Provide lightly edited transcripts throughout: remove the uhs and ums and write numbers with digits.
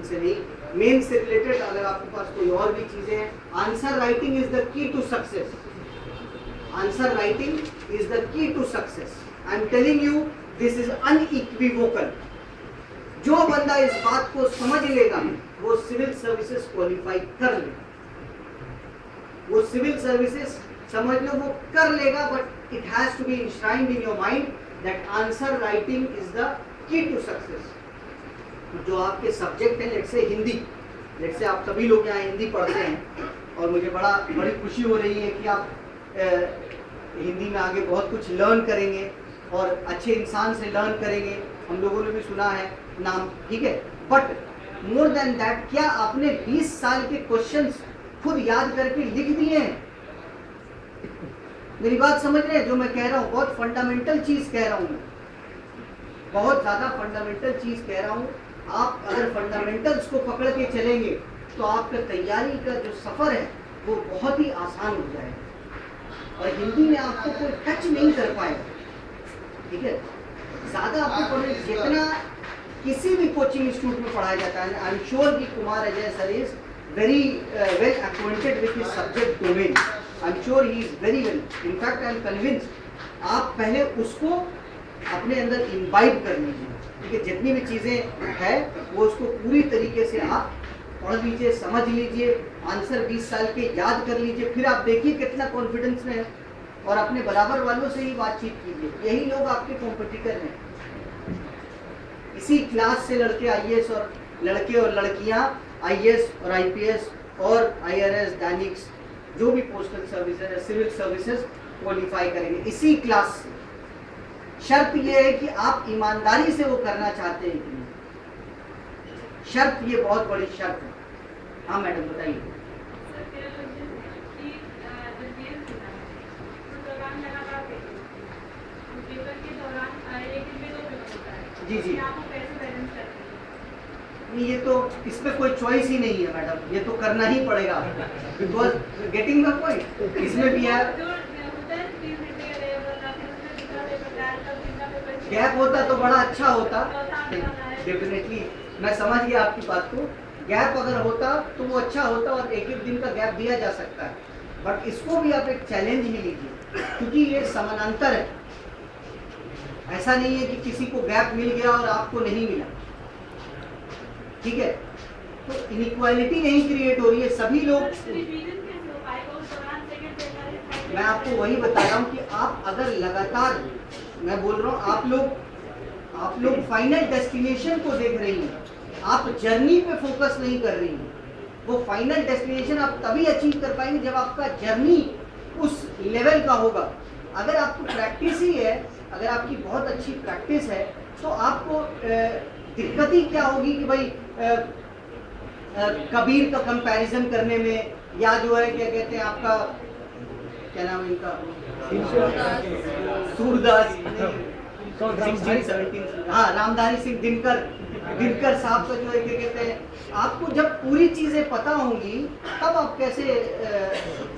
से नहीं, मेन से रिलेटेड अगर आपके पास कोई और भी चीजें हैं, answer writing is the key to success, answer writing is the key to success. I am telling you this is unequivocal. जो बंदा इस बात को समझ लेगा वो सिविल सर्विसेज क्वालिफाई कर लेगा, वो सिविल सर्विसेज समझ लो वो कर लेगा, but it has to be enshrined in your mind that answer writing is the key to success. जो आपके सब्जेक्ट हैं, let's say Hindi, let's say आप सभी लोग यहाँ हिंदी पढ़ते हैं और मुझे बड़ी खुशी हो रही है कि आप हिंदी में आगे बहुत कुछ लर्न करेंगे और अच्छे इंसान से लर्न करेंगे। हम लोगों ने भी सुना है नाम, ठीक है, बट मोर देन दैट, क्या आपने 20 साल के क्वेश्चंस खुद याद करके लिख दिए हैं? मेरी बात समझ रहे हैं जो मैं कह रहा हूँ? बहुत फंडामेंटल चीज कह रहा हूँ मैं, बहुत ज्यादा फंडामेंटल चीज कह रहा हूँ। आप अगर फंडामेंटल्स को पकड़ के चलेंगे तो आपका तैयारी का जो सफर है वो बहुत ही आसान हो जाएगा और हिंदी में आपको कोई टच नहीं कर पाएगा, ठीक है। ज्यादा आपको पढ़ने, जितना किसी भी कोचिंग इंस्टीट्यूट में पढ़ाया जाता है, आई एम श्योर कि Kumar Ajay sir is very well acquainted with his subject domain, I am sure he is very well, in fact I am convinced. आप पहले उसको अपने अंदर इम्बाइब कर लीजिए, ठीक है। जितनी भी चीज़ें हैं वो उसको पूरी तरीके से आप पढ़ लीजिए, समझ लीजिए, आंसर 20 साल के याद कर लीजिए, फिर आप देखिए कितना कॉन्फिडेंस में है और अपने बराबर वालों से ही बातचीत कीजिए। यही लोग आपके कॉम्पिटिटर हैं। इसी क्लास से लड़के आईएएस और लड़के और लड़कियां आईएएस और आईपीएस और आईआरएस, दैनिक्स, जो भी पोस्टल सर्विसेज है, सिविल सर्विसेज क्वालिफाई करेंगे इसी क्लास से। शर्त यह है कि आप ईमानदारी से वो करना चाहते हैं कि नहीं। शर्त, ये बहुत बड़ी शर्त है। हाँ मैडम बताइए। जी जी, नहीं ये तो इसमें कोई चॉइस ही नहीं है मैडम, ये तो करना ही पड़ेगा, बिकॉज गेटिंग द पॉइंट। इसमें भी है, गैप होता तो बड़ा अच्छा होता, डेफिनेटली मैं समझ गया आपकी बात को। गैप अगर होता तो वो अच्छा होता और एक एक दिन का गैप दिया जा सकता है, बट इसको भी आप एक चैलेंज ही लीजिए क्योंकि ये समानांतर है। ऐसा नहीं है कि किसी को गैप मिल गया और आपको नहीं मिला, ठीक है। तो इनइक्वालिटी नहीं क्रिएट हो रही है, सभी लोग। मैं आपको वही बता रहा हूँ कि आप अगर लगातार, मैं बोल रहा हूँ आप लोग फाइनल डेस्टिनेशन को देख रही हैं, आप जर्नी पे फोकस नहीं कर रही हैं। वो फाइनल डेस्टिनेशन आप तभी अचीव कर पाएंगे जब आपका जर्नी उस लेवल का होगा। अगर आपको प्रैक्टिस ही है, अगर आपकी बहुत अच्छी प्रैक्टिस है तो आपको दिक्कत ही क्या होगी कि भाई कबीर का कंपैरिजन करने में, या जो है क्या कहते हैं आपका, क्या नाम है इनका, सूरदास, हाँ रामधारी सिंह दिनकर साहब का जो है क्या कहते हैं, आपको जब पूरी चीजें पता होंगी तब आप कैसे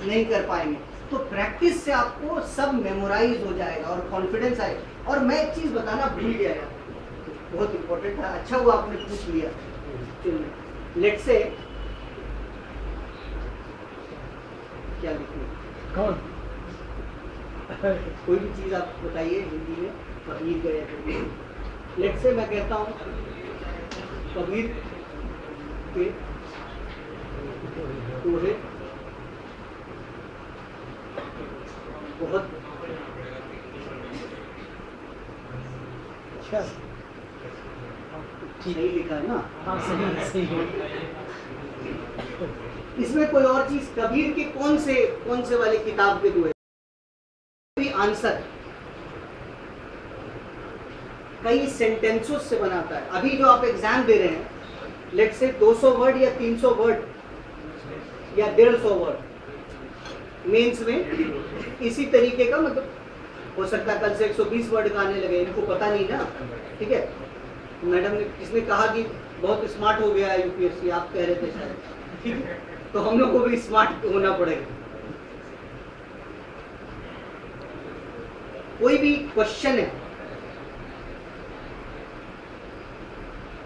नहीं कर पाएंगे। तो प्रैक्टिस से आपको सब मेमोराइज हो जाएगा और कॉन्फिडेंस आएगा। और मैं एक चीज बताना भूल गया, बहुत इंपॉर्टेंट था, अच्छा हुआ आपने पूछ लिया। लेट्स से क्या लिखूं, कौन कोई भी चीज आप बताइए हिंदी में, कबीर गए। लेट्स से मैं कहता हूँ कबीर के दोहे बहुत अच्छा, सही लिखा है ना? हाँ सही है। इसमें कोई और चीज, कबीर के कौन से वाली किताब के दोहे? आंसर कई सेंटेंसों से बनाता है। अभी जो आप एग्जाम दे रहे हैं, लेट्स से 200 वर्ड या 300 वर्ड या 150 वर्ड मेंस में, इसी तरीके का, मतलब हो सकता है कल से 120 वर्ड का आने लगे, इनको पता नहीं ना, ठीक है। मैडम ने, किसने कहा कि बहुत स्मार्ट हो गया है यूपीएससी, आप कह रहे थे शायद, ठीक है। तो हम लोग को भी स्मार्ट होना पड़ेगा। कोई भी क्वेश्चन है,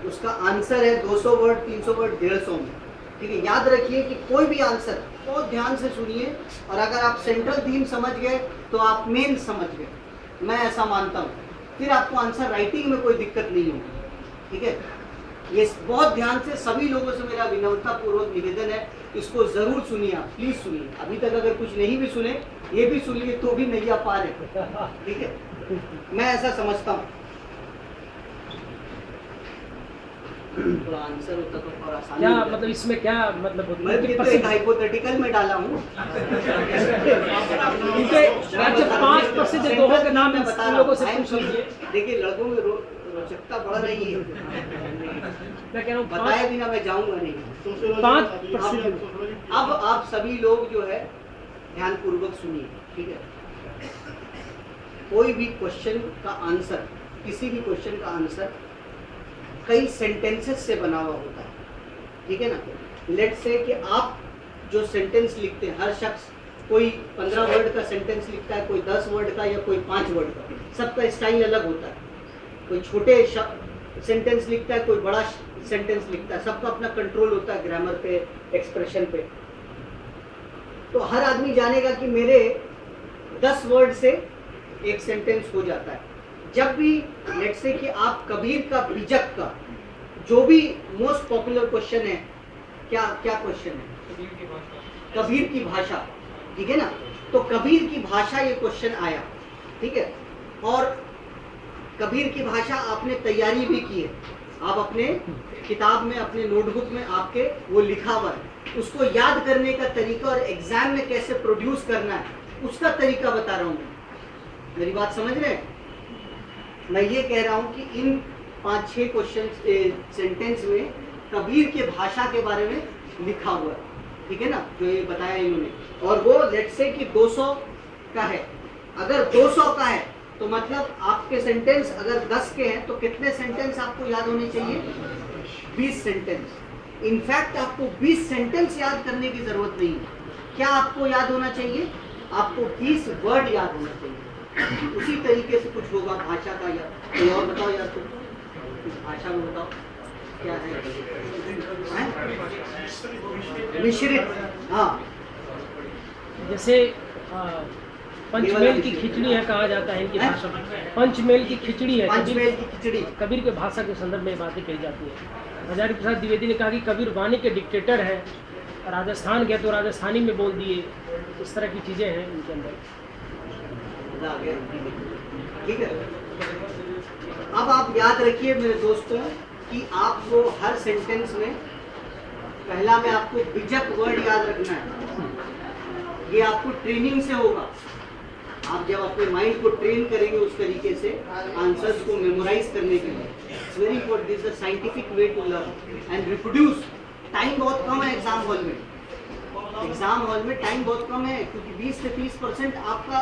उसका आंसर है 200 वर्ड, 300 वर्ड, 150 में। ठीक है, याद रखिए कि कोई भी आंसर बहुत ध्यान से सुनिए, और अगर आप सेंट्रल थीम समझ गए तो आप मेन समझ गए, मैं ऐसा मानता हूँ। फिर आपको आंसर राइटिंग में कोई दिक्कत नहीं होगी। ठीक है, ये बहुत ध्यान से सभी लोगों से मेरा विनम्रतापूर्वक निवेदन है, इसको जरूर सुनिए, आप प्लीज सुनिए। अभी तक अगर कुछ नहीं भी सुने, ये भी सुन लिए तो भी नैया पार है। ठीक है, मैं ऐसा समझता हूँ। थोड़ा आंसर होता तो थोड़ा आसान क्या हो जाता। मतलब इसमें क्या मतलब होता मैं भी तो एक हाइपोथेटिकल में डाला हूँ। इनके अच्छा 5% दोहों के नाम मैं इन बता रहा लोगों हूँ। से पूछ लीजिए। देखिए, लड़कों में रोचकता बढ़ रही है। मैं कह रहा हूँ बताए बिना मैं जाऊंगा नहीं। 5%। अब आप सभी लोग जो है ध्यान पूर्वक सुनिए। ठीक है, कोई भी क्वेश्चन का आंसर, किसी भी क्वेश्चन का आंसर कई सेंटेंसेस से बना हुआ होता है। ठीक है ना, लेट्स से कि आप जो सेंटेंस लिखते हैं, हर शख्स कोई 15 वर्ड का सेंटेंस लिखता है, कोई 10 वर्ड का या कोई 5 वर्ड का, सबका स्टाइल अलग होता है। कोई छोटे सेंटेंस लिखता है, कोई बड़ा सेंटेंस लिखता है, सबका अपना कंट्रोल होता है ग्रामर पे, एक्सप्रेशन पे। तो हर आदमी जानेगा कि मेरे 10 वर्ड से एक सेंटेंस हो जाता है। जब भी लेट्स से कि आप कबीर का बीजक का जो भी मोस्ट पॉपुलर क्वेश्चन है, क्या क्वेश्चन है? कबीर की भाषा। ठीक है ना, तो कबीर की भाषा ये क्वेश्चन आया। ठीक है, और कबीर की भाषा आपने तैयारी भी की है, आप अपने किताब में, अपने नोटबुक में आपके वो लिखा हुआ है। उसको याद करने का तरीका और एग्जाम में कैसे प्रोड्यूस करना है, उसका तरीका बता रहा हूँ मैं। मेरी बात समझ रहे हैं? मैं ये कह रहा हूँ कि इन 5-6 क्वेश्चन सेंटेंस में कबीर के भाषा के बारे में लिखा हुआ है। ठीक है ना, जो ये बताया इन्होंने, और वो लेट्स से कि 200 का है। अगर 200 का है तो मतलब आपके सेंटेंस अगर 10 के हैं तो कितने सेंटेंस आपको याद होने चाहिए? 20 सेंटेंस। इनफैक्ट आपको 20 सेंटेंस याद करने की जरूरत नहीं है। क्या आपको याद होना चाहिए? आपको 20 वर्ड याद होना चाहिए। उसी तरीके से कुछ होगा भाषा का। या कोई और बताओ यार, तो भाषा में बताओ क्या है? मिश्रित। हाँ, जैसे पंचमेल की खिचड़ी है कहा जाता है इनकी भाषा में। पंचमेल की खिचड़ी है, पंचमेल की खिचड़ी कबीर के भाषा के संदर्भ में बातें कही जाती है। हजारी प्रसाद द्विवेदी ने कहा कि कबीर वाणी के डिक्टेटर है, राजस्थान गए तो राजस्थानी में बोल दिए। इस तरह की चीज़ें हैं इनके अंदर। ठीक है, अब आप याद रखिए मेरे दोस्तों कि आपको हर सेंटेंस में पहला में आपको बीजक वर्ड याद रखना है। ये आपको ट्रेनिंग से होगा। आप जब अपने माइंड को ट्रेन करेंगे उस तरीके से आंसर्स को मेमोराइज करने के लिए, it's very important. This is a scientific way to learn and reproduce. Time बहुत कम है एग्जाम हॉल में। एग्जाम हॉल में टाइम बहुत कम है, क्योंकि 20 से 30% आपका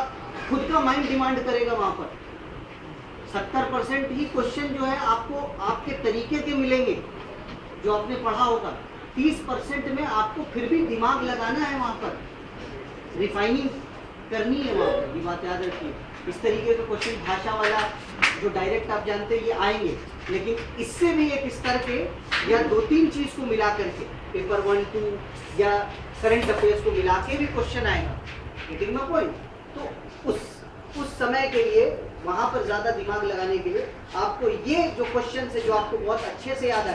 खुद का माइंड डिमांड करेगा। वहां पर 70% ही क्वेश्चन जो है आपको आपके तरीके के मिलेंगे जो आपने पढ़ा होगा। 30% में आपको फिर भी दिमाग लगाना है, वहां पर रिफाइनिंग करनी है वहाँ पर। ये बात याद रखिए। इस तरीके का क्वेश्चन भाषा वाला जो डायरेक्ट आप जानते हैं ये आएंगे, लेकिन इससे भी एक स्तर के या 2-3 चीज को मिला करके पेपर 1-2 या करंट अफेयर्स को मिला के भी क्वेश्चन आएगा। Getting my point? तो उस समय के लिए वहां पर ज्यादा दिमाग लगाने के लिए आपको ये जो क्वेश्चन है जो आपको बहुत अच्छे से याद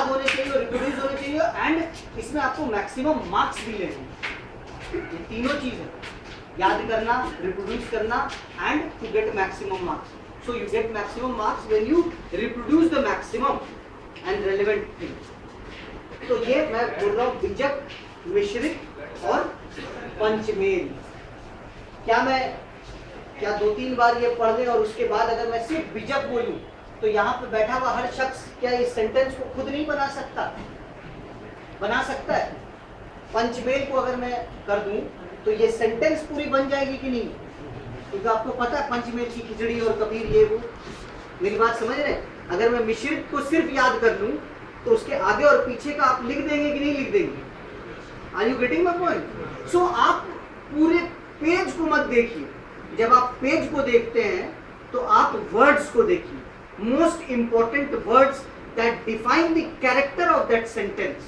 होने चाहिए और रिप्रोड्यूस होने चाहिए, एंड इसमें आपको मैक्सिमम मार्क्स भी लेने हैं। ये तीनों चीज है, याद करना, रिप्रोड्यूस करना and to get maximum marks. So you get maximum marks when you reproduce the maximum and relevant thing. तो ये मैं बोल रहा हूँ बीजक, मिश्रित और पंचमेल। क्या 2-3 बार ये पढ़ लें और उसके बाद अगर मैं सिर्फ बीजक बोलूं तो यहाँ पे बैठा हुआ हर शख्स क्या इस सेंटेंस को खुद नहीं बना सकता? बना सकता है। पंचमेल को अगर मैं कर दूं तो ये सेंटेंस पूरी बन जाएगी कि नहीं? क्योंकि आपको पता है पंचमेल की खिचड़ी और कबीर ये वो। मेरी बात समझ रहे हैं? अगर मैं मिश्रित को सिर्फ याद कर लूं तो उसके आगे और पीछे का आप लिख देंगे कि नहीं लिख देंगे? Are you getting my point? So आप पूरे पेज को मत देखिए। जब आप पेज को देखते हैं तो आप वर्ड्स को देखिए। Most important words that define the character of that sentence.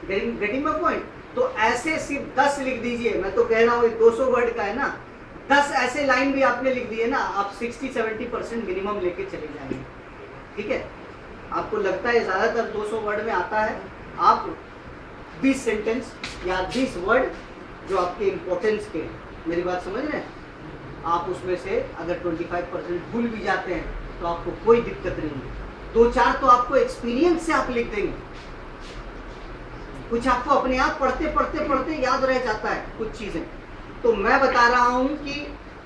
Getting my point? तो ऐसे सिर्फ 10 लिख दीजिए, मैं तो कह रहा हूँ 200 वर्ड का है ना, 10 ऐसे लाइन भी आपने लिख दिए ना, आप 60-70% मिनिमम लेके चले जाएंगे, ठीक है। आपको लगता है ज़्यादातर 200 वर्ड में आता है, आप 20 सेंटेंस या 20 वर्ड जो आपके इम्पोर्टेंस के, मेरी बात समझ रहे हैं, आप उसमें से अगर 25% भूल भी जाते हैं तो आपको कोई दिक्कत नहीं है। 2-4 तो आपको एक्सपीरियंस से आप लिख देंगे, कुछ आपको अपने आप पढ़ते याद रह जाता है कुछ चीजें। तो मैं बता रहा हूं कि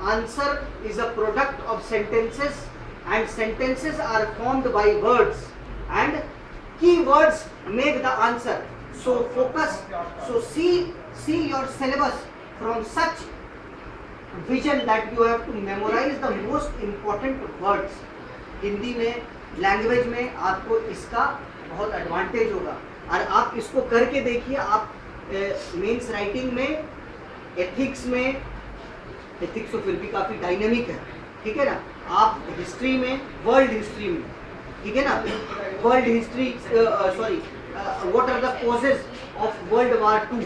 answer is a product of sentences and sentences are formed by words and key words make the answer. So focus, so see your syllabus from such vision that you have to memorise the most important words. Hindi में, language में आपको इसका बहुत advantage होगा और आप इसको करके देखिए। आप मेंस राइटिंग में, एथिक्स में, एथिक्स तो फिर भी काफ़ी डायनेमिक है, ठीक है ना, आप हिस्ट्री में, वर्ल्ड हिस्ट्री में, ठीक है ना, world history, sorry, what are the causes of world war 2,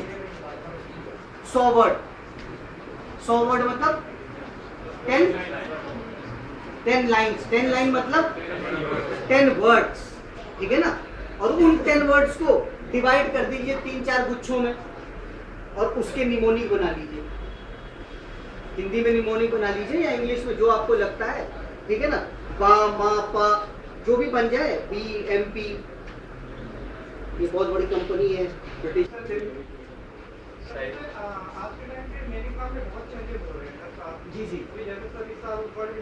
100 word मतलब 10 लाइन्स, 10 लाइन मतलब 10 वर्ड्स, ठीक है ना। और उन 10 वर्ड्स को डिवाइड कर दीजिए 3-4 गुच्छों में और उसके निमोनिक बना लीजिए। हिंदी में निमोनिक बना लीजिए या इंग्लिश में, जो आपको लगता है, ठीक है ना, बा, मा, पा, जो भी बन जाए, बी, एम, पी, ये बहुत बड़ी कंपनी है ब्रिटिश। आज के टाइम पे मेरे काम में बहुत चेंजेस हो रहे हैं। जी जी, जैसे सर इस साल वर्ल्ड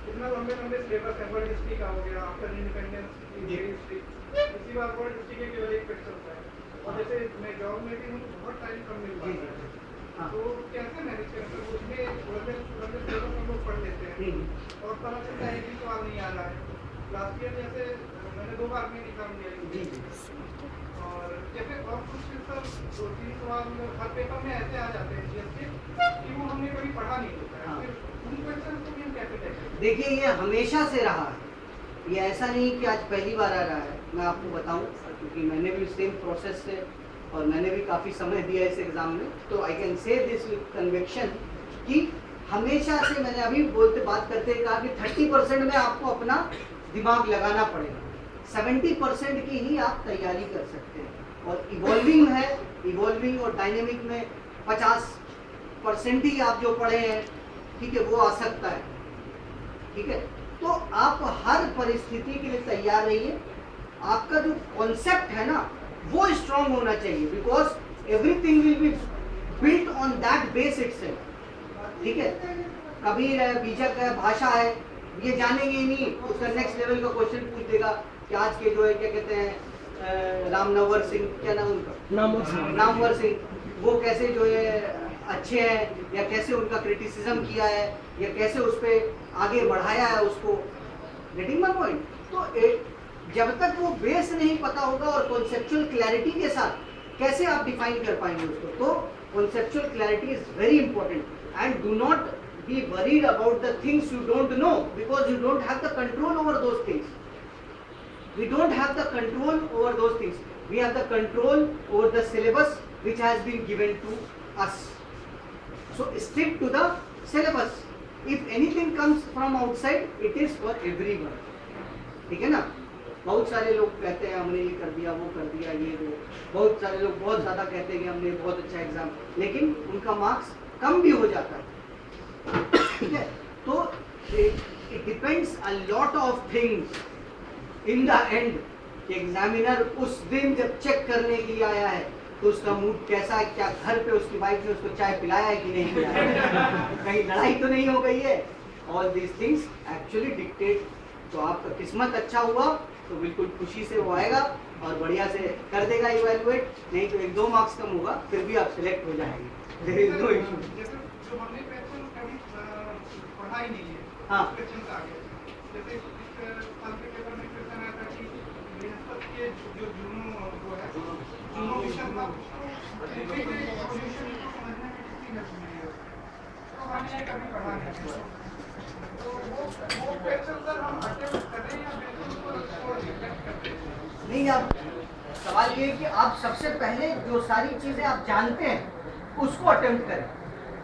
इतना लंबे सिलेबस है, वर्ल्ड हिस्ट्री का हो गया, आफ्टर इंडिपेंडेंस, इंडियन हिस्ट्री, इसी बार वर्ल्ड हिस्ट्री के केवल एक पेज चलता है। और जैसे मैं जॉब में भी हूँ, बहुत टाइम कम मिल पाता है, तो कैसे मैनेज करें सर? उसमें लंबे सिलेबस हम लोग पढ़ लेते हैं और पता चलता है कि सवाल नहीं आ रहा है। लास्ट ईयर जैसे मैंने 2 बार में एग्जाम दिया और जैसे और कुछ सर 2-3 सवाल हर पेपर में ऐसे आ जाते हैं कि वो हमने कभी पढ़ा नहीं होता है, फिर उन क्वेश्चन को भी हम कैसे करें? देखिए ये हमेशा से रहा है, ये ऐसा नहीं कि आज पहली बार आ रहा है। मैं आपको बताऊं, क्योंकि मैंने भी सेम प्रोसेस से और मैंने भी काफ़ी समय दिया इस एग्ज़ाम में, तो I can say this with conviction कि हमेशा से, मैंने अभी बात करते कहा कि 30% में आपको अपना दिमाग लगाना पड़ेगा, 70% की ही आप तैयारी कर सकते हैं। और इवॉल्विंग है, इवॉल्विंग और डायनेमिक में 50% ही आप जो पढ़े हैं, ठीक है, वो आ सकता है, ठीक है। तो आप हर परिस्थिति के लिए तैयार रहिए। आपका जो कॉन्सेप्ट है ना, वो स्ट्रांग होना चाहिए, because everything will be built on that base itself, ठीक है। कबीर है, बीजक है, भाषा है, ये जानेंगे ही नहीं, उसका नेक्स्ट लेवल का क्वेश्चन पूछ देगा कि आज के जो है क्या कहते हैं, रामनवर सिंह, क्या नाम उनका, नामवर सिंह, वो कैसे जो है अच्छे हैं, या कैसे उनका क्रिटिसिज्म किया है, या कैसे उस पर आगे बढ़ाया है उसको। Getting my point? तो जब तक वो बेस नहीं पता होगा और कॉन्सेप्चुअल क्लैरिटी के साथ कैसे आप डिफाइन कर पाएंगे उसको, तो conceptual clarity is very important. And do not be worried about the things you don't know, because you don't have the control over those things. We don't have the control over those things. We have the control over the syllabus which has been given to us. So stick to the syllabus. If anything comes from outside, it is for everyone. ठीक है ना? बहुत सारे लोग कहते हैं हमने ये कर दिया, वो कर दिया, ये वो। बहुत सारे लोग बहुत ज़्यादा कहते हैं कि हमने बहुत अच्छा एग्जाम, लेकिन उनका मार्क्स कम भी हो जाता है, ठीक है। तो it depends a lot of things in the end. Examiner उस दिन जब चेक करने के लिए आया है तो उसका मूड कैसा है, क्या घर पे उसकी वाइफ ने उसको चाय पिलाया है कि नहीं पिलाया है, कहीं लड़ाई तो नहीं हो गई है। All these things actually dictate. तो आपका किस्मत अच्छा हुआ तो बिल्कुल खुशी से वो आएगा और बढ़िया से कर देगा इवैल्यूएट, नहीं तो 1-2 मार्क्स कम होगा, फिर भी आप सिलेक्ट हो जाएंगे, देयर इज नो इशू। जो हमने क्वेश्चन कभी पढ़ा ही नहीं है, हाँ, क्वेश्चन आ गए। जैसे इस साल के पेपर में क्वेश्चन आया था कि बृहस्पति के जो जुनून वो है, जुनून मिशन था, उसको पृथ्वी के पोजीशन को समझने में कितनी हेल्प मिली है। तो पढ़ा नहीं है, कभी पढ़ा नहीं है। तो वो क्वेश्चन सर हम अटेम्प्ट कर रहे हैं या बिल्कुल उसको रिजेक्ट करते हैं? नहीं, आप सवाल ये है कि आप सबसे पहले जो सारी चीजें आप जानते हैं उसको अटेम्प्ट करें,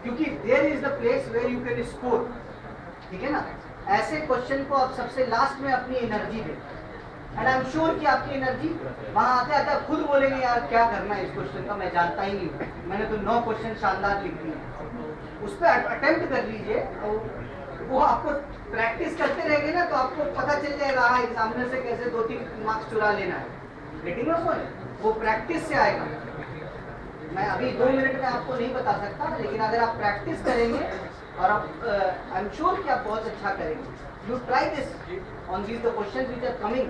क्योंकि there is the place where you can score. ठीक है ना, ऐसे क्वेश्चन को आप सबसे लास्ट में अपनी एनर्जी दें, एंड आई एम श्योर कि आपकी एनर्जी वहां आते आते आप खुद बोलेंगे यार क्या करना है इस क्वेश्चन का, मैं जानता ही नहीं हूँ, मैंने तो 9 क्वेश्चन शानदार लिख दिए। उस पर अटेम्प्ट कर लीजिए, और वो आपको प्रैक्टिस करते रहेंगे ना तो आपको पता चल जाएगा हाँ एग्जामिनर से कैसे 2-3 मार्क्स चुरा लेना है। लेकिन वो प्रैक्टिस से आएगा। मैं अभी 2 मिनट में आपको नहीं बता सकता, लेकिन अगर आप प्रैक्टिस करेंगे और आप आई एम श्योर कि आप बहुत अच्छा करेंगे। You try this on these the questions which are coming.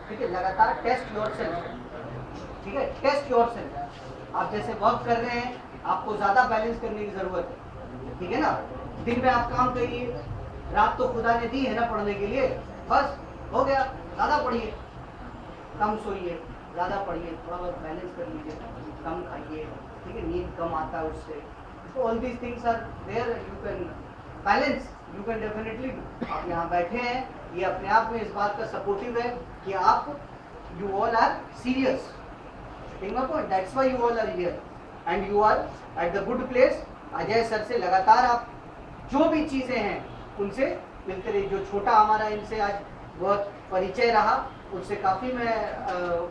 ठीक है, लगातार टेस्ट योरसेल्फ। ठीक है, टेस्ट योरसेल्फ। आप जैसे वर्क कर रहे हैं आपको ज्यादा बैलेंस करने की जरूरत है। ठीक है ना, दिन में आप काम करिए, रात तो खुदा ने दी है ना पढ़ने के लिए, बस हो गया। ज्यादा पढ़िए, कम सोइए, ज्यादा पढ़िए, थोड़ा बहुत बैलेंस कर लीजिए, कम खाइए। ठीक है, नींद कम आता है उससे। All these things are there, you can balance, you can definitely. आप यहाँ बैठे हैं, ये अपने आप में इस बात का सपोर्टिव है कि आप you all are serious. That's why you all are here and you are at the good place. Ajay sir से लगातार आप जो भी चीजें हैं उनसे मिलते रहिए। जो छोटा हमारा इनसे आज बहुत परिचय रहा उससे काफी मैं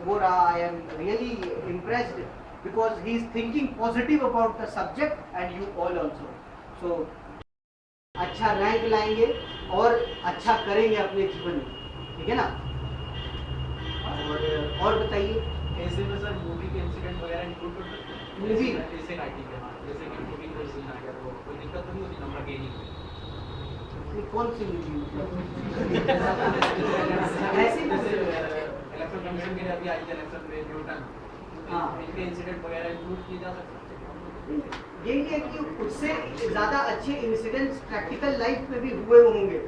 वो रहा, I am really impressed because he is thinking positive about the subject and you all also. So अच्छा रैंक लाएंगे और अच्छा करेंगे अपने जीवन में। ठीक है ना, और बताइए। ऐसे में सर मूवी के इंसिडेंट वगैरह इंक्लूड कर सकते हैं? मूवी जैसे राइटिंग के बाद, जैसे कि मूवी कोई सीन आ गया तो कोई दिक्कत तो नहीं होती नंबर गेनिंग में? कौन सी मूवी? ऐसी इलेक्शन कमीशन के लिए अभी आई है इलेक्शन में न्यूटन, हाँ, इनके इंसिडेंट वगैरह इंक्लूड किए जा सकते हैं? यही है कि उससे ज्यादा अच्छे इंसिडेंट्स प्रैक्टिकल लाइफ में भी हुए होंगे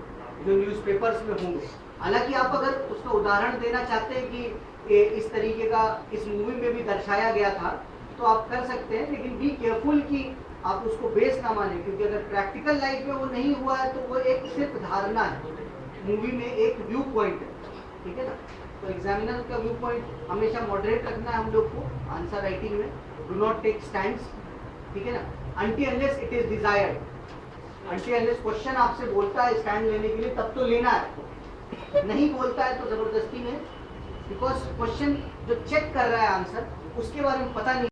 जो न्यूज़पेपर्स में होंगे। हालांकि आप अगर उसका उदाहरण देना चाहते हैं कि इस तरीके का इस मूवी में भी दर्शाया गया था तो आप कर सकते हैं, लेकिन बी केयरफुल कि आप उसको बेस ना माने, क्योंकि अगर प्रैक्टिकल लाइफ में वो नहीं हुआ है तो वो एक सिर्फ धारणा है, मूवी में एक व्यू पॉइंट है। ठीक है ना, तो एग्जामिनर का व्यू पॉइंट हमेशा मॉडरेट रखना है हम लोग को आंसर राइटिंग में। Do not take stands. ठीक है ना, until unless it is desired, until unless question आपसे बोलता है स्टैंड लेने के लिए तब तो लेना है, नहीं बोलता है तो जबरदस्ती में, बिकॉज क्वेश्चन जो चेक कर रहा है आंसर उसके बारे में पता नहीं।